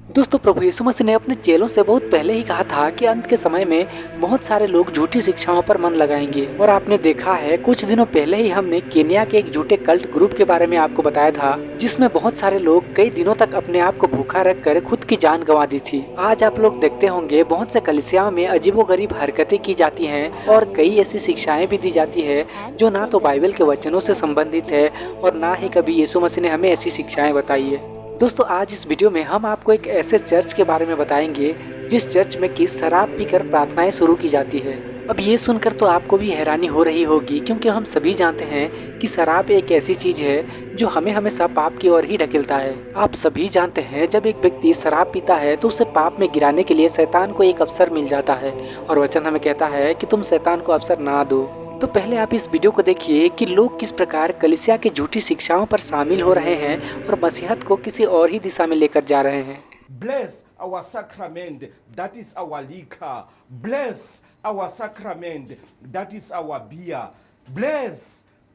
दोस्तों, प्रभु यीशु मसीह ने अपने चेलों से बहुत पहले ही कहा था कि अंत के समय में बहुत सारे लोग झूठी शिक्षाओं पर मन लगाएंगे। और आपने देखा है, कुछ दिनों पहले ही हमने केन्या के एक झूठे कल्ट ग्रुप के बारे में आपको बताया था, जिसमें बहुत सारे लोग कई दिनों तक अपने आप को भूखा रख कर खुद की जान गंवा दी थी। आज आप लोग देखते होंगे, बहुत से कलीसियाओं में अजीबोगरीब हरकतें की जाती हैं और कई ऐसी शिक्षाएं भी दी जाती है जो ना तो बाइबल के वचनों से संबंधित है और ना ही कभी यीशु मसीह ने हमें ऐसी शिक्षाएं बताई है। दोस्तों, आज इस वीडियो में हम आपको एक ऐसे चर्च के बारे में बताएंगे जिस चर्च में कि शराब पीकर प्रार्थनाएं शुरू की जाती है। अब ये सुनकर तो आपको भी हैरानी हो रही होगी, क्योंकि हम सभी जानते हैं कि शराब एक ऐसी चीज है जो हमें हमेशा पाप की ओर ही ढकेलता है। आप सभी जानते हैं, जब एक व्यक्ति शराब पीता है तो उसे पाप में गिराने के लिए शैतान को एक अवसर मिल जाता है और वचन हमें कहता है कि तुम शैतान को अवसर ना दो। तो पहले आप इस वीडियो को देखिए कि लोग किस प्रकार कलीसिया की झूठी शिक्षाओं पर शामिल हो रहे हैं और मसीहत को किसी और ही दिशा में लेकर जा रहे हैं। Bless our sacrament, that is our liquor. Bless our sacrament, that is our beer. Bless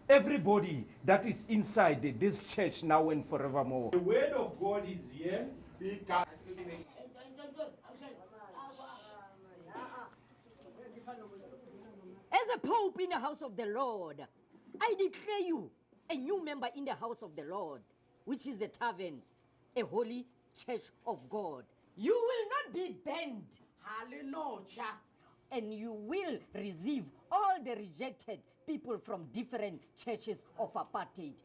everybody that is inside this church now and forevermore. The word of God is here. As a pope in the house of the Lord, I declare you a new member in the house of the Lord, which is the tavern, a holy church of God. You will not be banned, hallelujah, and you will receive all the rejected people from different churches of apartheid.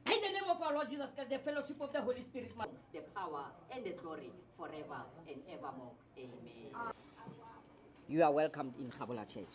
In the name of our Lord Jesus Christ, the fellowship of the Holy Spirit, the power and the glory forever and evermore. Amen. You are welcomed in Khabula Church.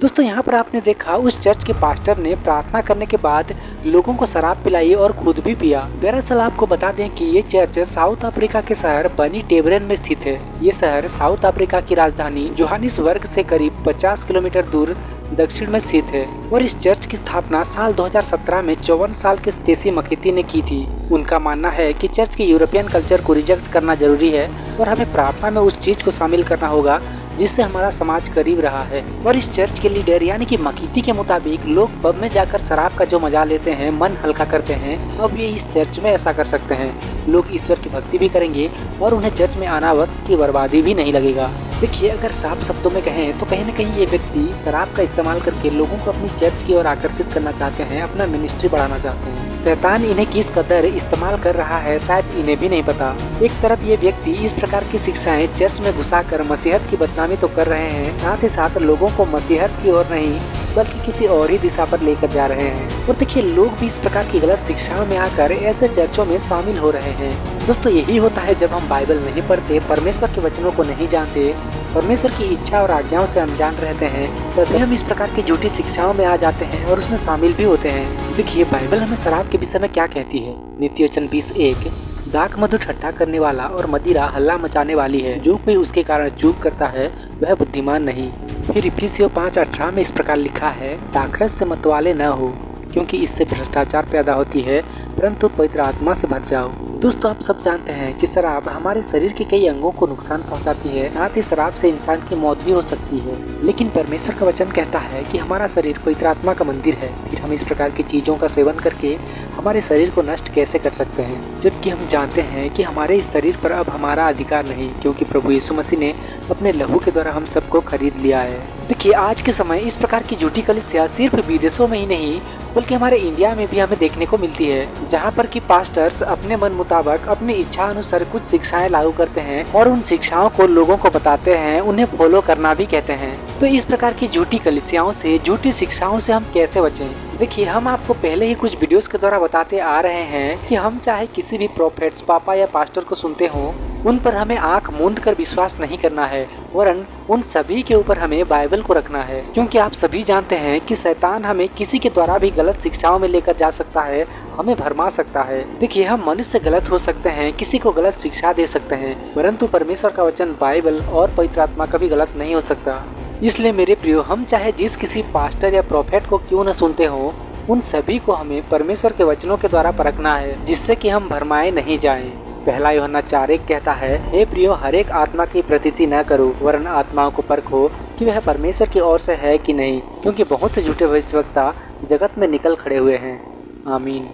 दोस्तों, यहाँ पर आपने देखा, उस church के pastor ने प्रार्थना करने के बाद लोगों को शराब पिलाई और खुद भी पिया। दरअसल आपको बता दें कि ये चर्च साउथ अफ्रीका के शहर बनी टेबरेन में स्थित है। ये शहर साउथ अफ्रीका की राजधानी जोहानिसबर्ग से करीब 50 किलोमीटर दूर दक्षिण में स्थित है। और इस चर्च की स्थापना साल 2017 में 54 साल के स्टेसी मकेती ने की थी। उनका मानना है कि चर्च के यूरोपियन कल्चर को रिजेक्ट करना जरूरी है और हमें प्रार्थना में उस चीज को शामिल करना होगा जिससे हमारा समाज करीब रहा है। और इस चर्च के लीडर यानी कि मकीती के मुताबिक लोग पब में जाकर शराब का जो मजा लेते हैं, मन हल्का करते हैं, अब ये इस चर्च में ऐसा कर सकते हैं। लोग ईश्वर की भक्ति भी करेंगे और उन्हें चर्च में आना वक्त की बर्बादी भी नहीं लगेगा। देखिए, अगर साफ शब्दों में कहें तो कहीं न कहीं ये व्यक्ति शराब का इस्तेमाल करके लोगों को अपनी चर्च की ओर आकर्षित करना चाहते हैं, अपना मिनिस्ट्री बढ़ाना चाहते हैं। शैतान इन्हें किस कदर इस्तेमाल कर रहा है शायद इन्हें भी नहीं पता। एक तरफ ये व्यक्ति इस प्रकार की शिक्षाएं चर्च में घुसाकर मसीहत की बदनामी तो कर रहे हैं, साथ ही साथ लोगों को मसीहत की ओर नहीं बल्कि किसी और ही दिशा पर लेकर जा रहे हैं। और देखिए, लोग भी इस प्रकार की गलत शिक्षाओं में आकर ऐसे चर्चों में शामिल हो रहे हैं। दोस्तों, यही होता है जब हम बाइबल नहीं पढ़ते, परमेश्वर के वचनों को नहीं जानते, परमेश्वर की इच्छा और आज्ञाओं से अनजान रहते हैं, तभी हम इस प्रकार की झूठी शिक्षाओं में आ जाते हैं और उसमें शामिल भी होते हैं। देखिए, बाइबल हमें शराब के विषय में क्या कहती है। नीति वचन 20:1, दाख मधु ठट्ठा करने वाला और मदिरा हल्ला मचाने वाली है, जो कोई उसके कारण चूक करता है वह बुद्धिमान नहीं। फिर इफिसियों 5:18 में इस प्रकार लिखा है, दाखरस से मतवाले न हो, क्योंकि इससे भ्रष्टाचार पैदा होती है, परंतु पवित्र आत्मा से भर जाओ। दोस्तों, आप सब जानते हैं कि शराब हमारे शरीर के कई अंगों को नुकसान पहुंचाती है, साथ ही शराब से इंसान की मौत भी हो सकती है। लेकिन परमेश्वर का वचन कहता है कि हमारा शरीर पवित्र आत्मा का मंदिर है। फिर हम इस प्रकार की चीजों का सेवन करके हमारे शरीर को नष्ट कैसे कर सकते हैं, जबकि हम जानते हैं कि हमारे इस शरीर पर अब हमारा अधिकार नहीं, क्योंकि प्रभु यीशु मसीह ने अपने लहू के द्वारा हम सबको खरीद लिया है। देखिए, आज के समय इस प्रकार की झूठी कलीसिया सिर्फ विदेशों में ही नहीं बल्कि हमारे इंडिया में भी हमें देखने को मिलती है, जहाँ पर कि पास्टर्स अपने मन मुताबिक अपनी इच्छा अनुसार कुछ शिक्षाएं लागू करते हैं और उन शिक्षाओं को लोगों को बताते हैं, उन्हें फॉलो करना भी कहते हैं। तो इस प्रकार की झूठी कलीसियाओं से, झूठी शिक्षाओं से हम कैसे बचें? देखिए, हम आपको पहले ही कुछ वीडियोस के द्वारा बताते आ रहे हैं कि हम चाहे किसी भी प्रोफेट्स, पापा या पास्टर को सुनते हों, उन पर हमें आंख मूंद कर विश्वास नहीं करना है, वरन उन सभी के ऊपर हमें बाइबल को रखना है। क्योंकि आप सभी जानते हैं कि शैतान हमें किसी के द्वारा भी गलत शिक्षाओं में लेकर जा सकता है, हमें भरमा सकता है। देखिए, हम मनुष्य गलत हो सकते हैं, किसी को गलत शिक्षा दे सकते हैं, परंतु परमेश्वर का वचन बाइबल और पवित्र आत्मा कभी गलत नहीं हो सकता। इसलिए मेरे प्रियो, हम चाहे जिस किसी पास्टर या प्रोफेट को क्यों न सुनते हो, उन सभी को हमें परमेश्वर के वचनों के द्वारा परखना है, जिससे कि हम भरमाए नहीं जाएं। पहला यूहन्ना 4:1 कहता है, हे प्रियो, हर एक आत्मा की प्रतीति न करो, वरन आत्माओं को परखो कि वह परमेश्वर की ओर से है कि नहीं, क्योंकि बहुत से झूठे भविष्यवक्ता जगत में निकल खड़े हुए हैं। आमीन।